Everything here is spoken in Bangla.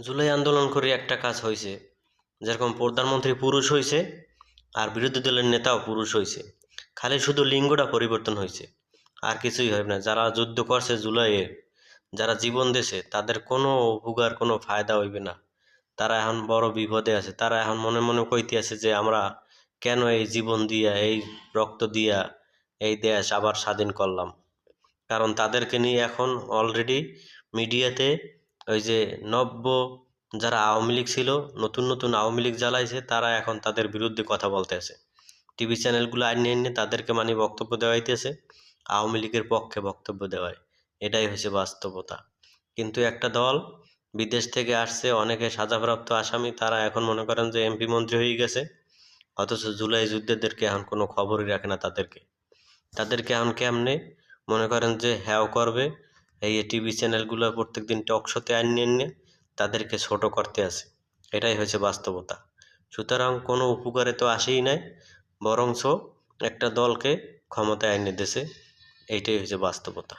জুলাই আন্দোলন করে একটা কাজ হয়েছে, যেরকম প্রধানমন্ত্রী পুরুষ হয়েছে আর বিরোধী দলের নেতাও পুরুষ হয়েছে। খালি শুধু লিঙ্গটা পরিবর্তন হয়েছে, আর কিছুই হবে না। যারা যুদ্ধ করছে জুলাইয়ে, যারা জীবন দিয়েছে, তাদের কোনো উপকার কোনো ফায়দা হইবে না। তারা এখন বড় বিপদে আছে। তারা এখন মনে মনে কইতে আছে যে আমরা কেন এই জীবন দিয়া, এই রক্ত দিয়া এই দেশ আবার স্বাধীন করলাম। কারণ তাদেরকে নিয়ে এখন অলরেডি মিডিয়াতে ওই যে নব্য যারা আওয়ামী লীগ ছিল, নতুন নতুন আওয়ামী লীগ জ্বালাইছে, তারা এখন তাদের বিরুদ্ধে কথা বলতে আছে। টিভি চ্যানেলগুলো আইনে এনে তাদেরকে মানে বক্তব্য দেওয়াইতেছে, আওয়ামী লীগের পক্ষে বক্তব্য দেওয়ায়। এটাই হয়েছে বাস্তবতা। কিন্তু একটা দল বিদেশ থেকে আসছে, অনেকে সাজাপ্রাপ্ত আসামি, তারা এখন মনে করেন যে এমপি মন্ত্রী হয়ে গেছে, অথচ জুলাই যুদ্ধেরদেরকে এখন কোনো খবরই রাখে না। তাদেরকে এখন কেমনে মনে করেন যে হ্যাও করবে, এই টিভি চ্যানেলগুলো প্রত্যেকদিন টক শোতে আনিয়ে এনে তাদেরকে ছোট করতে আছে। এটাই হয়েছে বাস্তবতা। সুতরাং কোনো উপকারে তো আসেই নাই, বরঞ্চ একটা দলকে ক্ষমতায় এনে দিয়েছে। এইটাই হয়েছে বাস্তবতা।